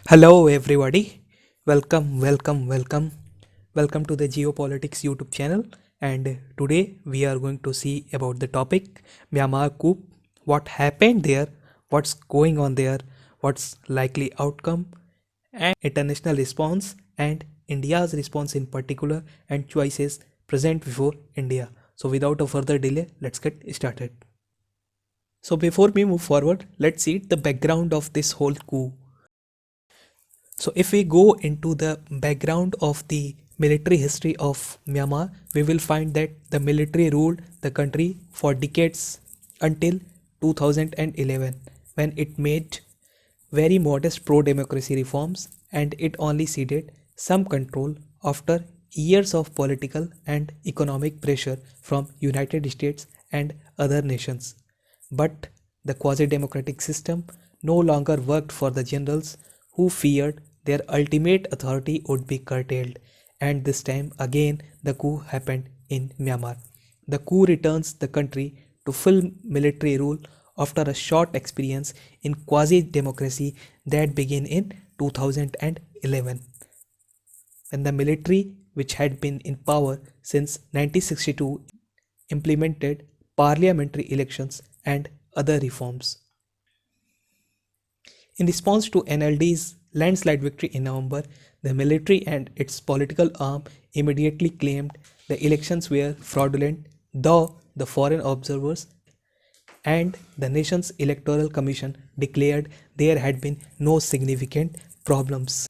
Hello, everybody. Welcome to the Geopolitics YouTube channel. And today we are going to see about the topic Myanmar coup, what happened there, what's going on there, what's likely outcome, and international response, and India's response in particular, and choices present before India. So, without a further delay, let's get started. So, before we move forward, let's see the background of this whole coup. So, if we go into the background of the military history of Myanmar, we will find that the military ruled the country for decades until 2011, when it made very modest pro democracy reforms and it only ceded some control after years of political and economic pressure from United States and other nations. But the quasi democratic system no longer worked for the generals who feared their ultimate authority would be curtailed, and this time again the coup happened in Myanmar. The coup returns the country to full military rule after a short experience in quasi democracy that began in 2011, when the military, which had been in power since 1962, implemented parliamentary elections and other reforms. In response to NLD's landslide victory in November, the military and its political arm immediately claimed the elections were fraudulent, though the foreign observers and the nation's electoral commission declared there had been no significant problems.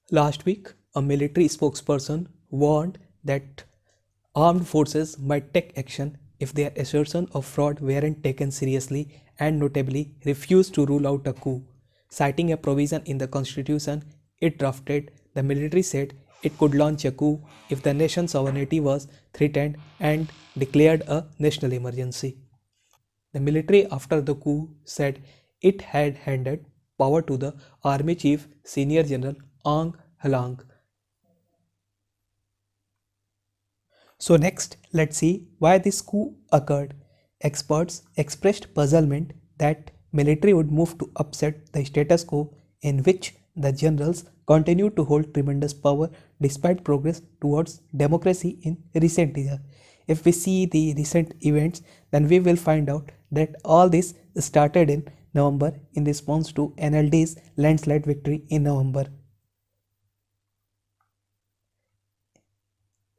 Last week, a military spokesperson warned that armed forces might take action if their assertion of fraud weren't taken seriously and notably refused to rule out a coup. Citing a provision in the constitution it drafted, the military said it could launch a coup if the nation's sovereignty was threatened and declared a national emergency. The military, after the coup, said it had handed power to the Army Chief Senior General Aung Hlaing. So next, let's see why this coup occurred. Experts expressed puzzlement that military would move to upset the status quo in which the generals continued to hold tremendous power despite progress towards democracy in recent years. If we see the recent events, then we will find out that all this started in November in response to NLD's landslide victory in November.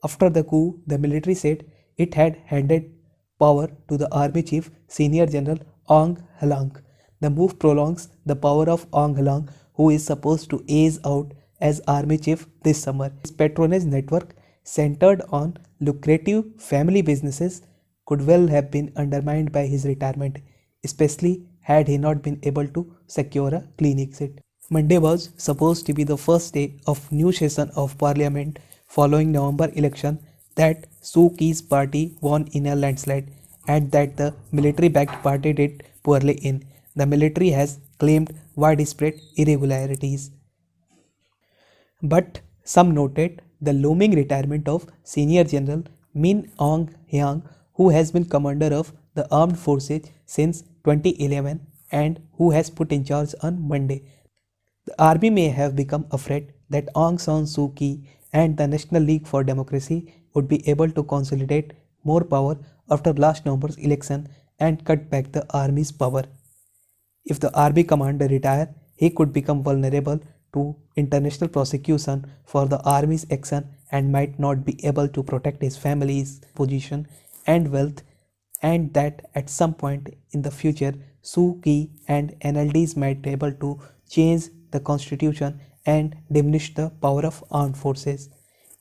After the coup, the military said it had handed power to the army chief, Senior General Aung Hlaing. The move prolongs the power of Aung Hlaing, who is supposed to age out as army chief this summer. His patronage network, centered on lucrative family businesses, could well have been undermined by his retirement, especially had he not been able to secure a clean exit. Monday was supposed to be the first day of new session of parliament following November election that Suu Kyi's party won in a landslide and that the military-backed party did poorly in. The military has claimed widespread irregularities. But some noted the looming retirement of Senior General Min Aung Hlaing, who has been commander of the armed forces since 2011 and who has put in charge on Monday. The army may have become afraid that Aung San Suu Kyi and the National League for Democracy would be able to consolidate more power after last November's election and cut back the army's power. If the army commander retire, he could become vulnerable to international prosecution for the army's action and might not be able to protect his family's position and wealth, and that at some point in the future Suu Kyi and NLDs might be able to change the constitution and diminish the power of armed forces.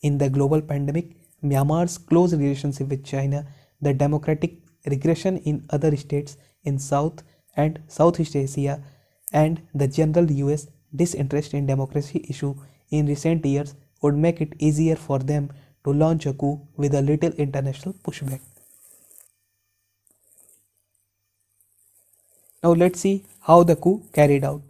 In the global pandemic, Myanmar's close relationship with China, the democratic regression in other states in South and Southeast Asia, and the general US disinterest in democracy issue in recent years would make it easier for them to launch a coup with a little international pushback. Now let's see how the coup carried out.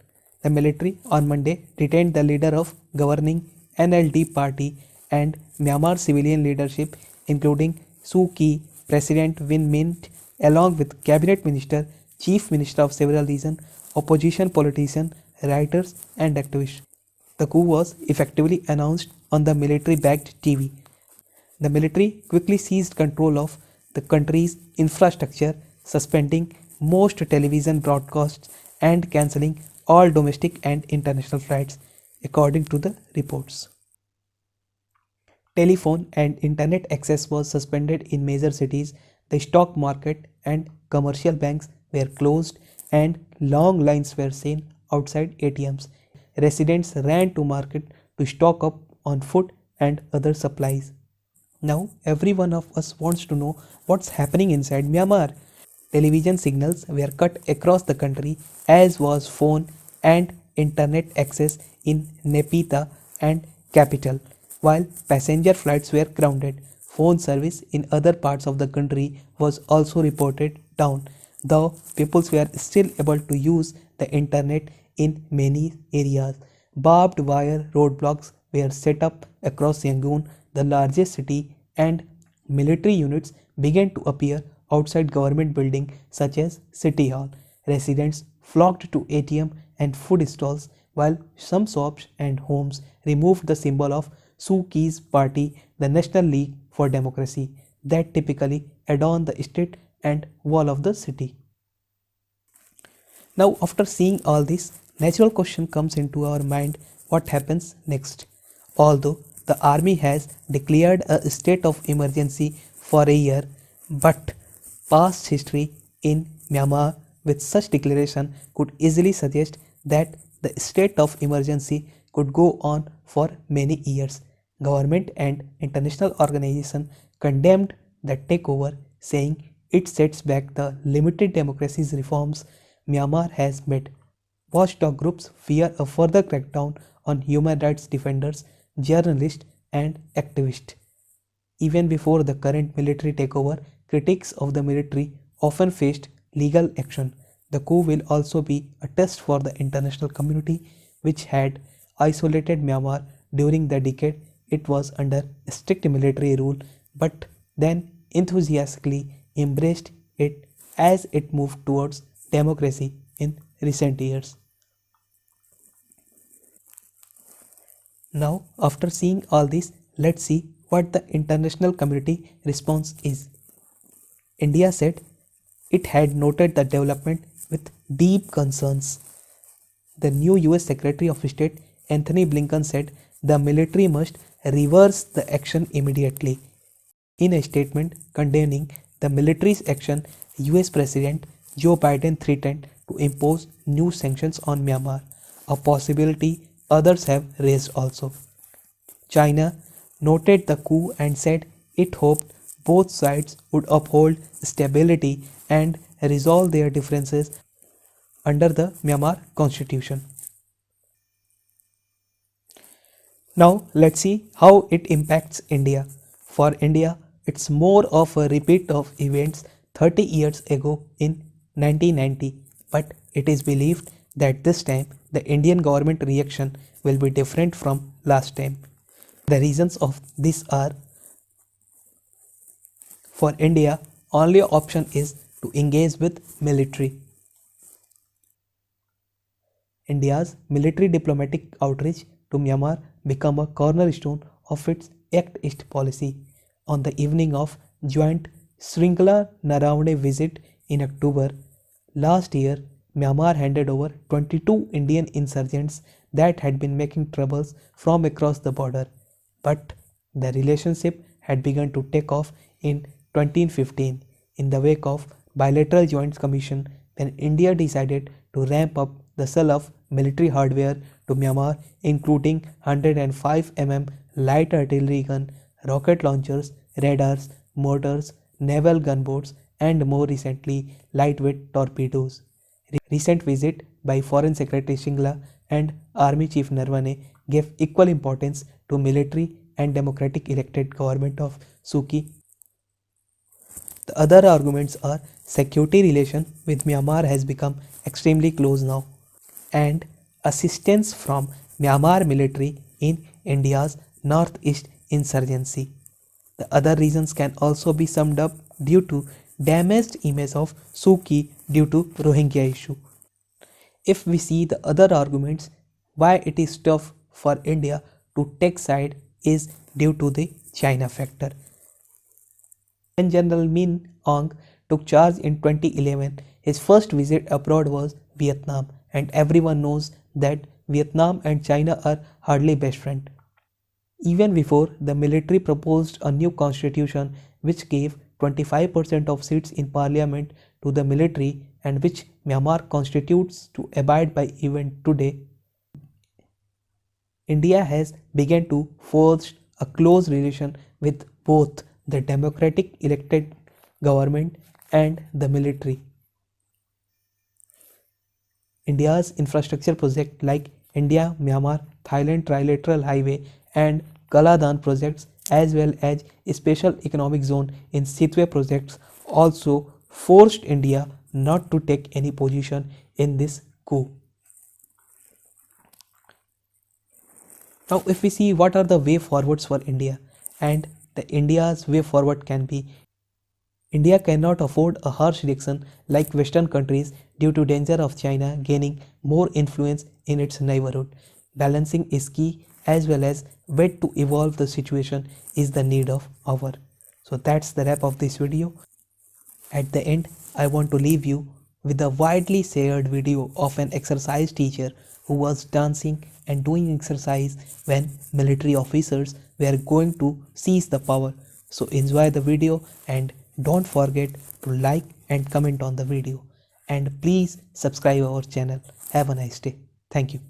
The military on Monday detained the leader of governing NLD party and Myanmar civilian leadership, including Suu Kyi, President Win Mint, along with cabinet minister, chief minister of several regions, opposition politician writers, and activists. The coup was effectively announced on the military backed TV. The military quickly seized control of the country's infrastructure, suspending most television broadcasts and cancelling all domestic and international flights, according to the reports. Telephone and internet access was suspended in major cities, the stock market and commercial banks were closed, and long lines were seen outside ATMs. Residents ran to market to stock up on food and other supplies. Now, every one of us wants to know what's happening inside Myanmar. Television signals were cut across the country, as was phone and internet access in Nepita and capital. While passenger flights were grounded, phone service in other parts of the country was also reported down, though people were still able to use the internet in many areas. Barbed wire roadblocks were set up across Yangon, the largest city, and military units began to appear outside government buildings such as City Hall. Residents flocked to ATM and food stalls, while some shops and homes removed the symbol of Suu Kyi's party, the National League for Democracy, that typically adorn the street and wall of the city. Now, after seeing all this, natural question comes into our mind: what happens next? Although the army has declared a state of emergency for a year, but past history in Myanmar with such declaration could easily suggest that the state of emergency could go on for many years. Government and international organizations condemned the takeover, saying it sets back the limited democracy's reforms Myanmar has made. Watchdog groups fear a further crackdown on human rights defenders, journalists, and activists. Even before the current military takeover, critics of the military often faced legal action. The coup will also be a test for the international community, which had isolated Myanmar during the decade it was under strict military rule, but then enthusiastically embraced it as it moved towards democracy in recent years. Now, after seeing all this, let's see what the international community response is. India said it had noted the development with deep concerns. The new US Secretary of State Anthony Blinken said the military must reverse the action immediately. In a statement condemning the military's action, US President Joe Biden threatened to impose new sanctions on Myanmar, a possibility others have raised also. China noted the coup and said it hoped both sides would uphold stability and resolve their differences under the Myanmar constitution. Now let's see how it impacts India. For India, it's more of a repeat of events 30 years ago in 1990, but it is believed that this time the Indian government reaction will be different from last time. The reasons of this are: for India, only option is to engage with military. India's military diplomatic outreach to Myanmar became a cornerstone of its Act East policy. On the evening of joint Sringla Narawane visit in October last year, Myanmar handed over 22 Indian insurgents that had been making troubles from across the border. But the relationship had begun to take off in 2015 in the wake of bilateral joint commission when India decided to ramp up the sale of military hardware to Myanmar, including 105 mm light artillery gun, rocket launchers, radars, mortars, naval gunboats, and more recently lightweight torpedoes. Recent visit by Foreign Secretary Shingla and Army Chief Narwane gave equal importance to military and democratic elected government of Suu Kyi. The other arguments are security relation with Myanmar has become extremely close now, and assistance from Myanmar military in India's northeast insurgency. The other reasons can also be summed up due to damaged image of Suu Kyi due to Rohingya issue. If we see the other arguments why it is tough for India to take side is due to the China factor. When General Min Aung took charge in 2011, his first visit abroad was Vietnam, and everyone knows that Vietnam and China are hardly best friends. Even before, the military proposed a new constitution which gave 25% of seats in parliament to the military and which Myanmar constitutes to abide by even today. India has begun to forge a close relation with both the democratic elected government and the military. India's infrastructure projects like India Myanmar Thailand Trilateral Highway and Kaladan projects, as well as Special Economic Zone in Sitwe projects, also forced India not to take any position in this coup. Now, if we see what are the way forwards for India, and the India's way forward can be, India cannot afford a harsh reaction like Western countries due to danger of China gaining more influence in its neighborhood. Balancing is key, as well as way to evolve the situation is the need of hour. So that's the wrap of this video. At the end, I want to leave you with a widely shared video of an exercise teacher who was dancing and doing exercise when military officers were going to seize the power. So enjoy the video and don't forget to like and comment on the video. And please subscribe our channel. Have a nice day. Thank you.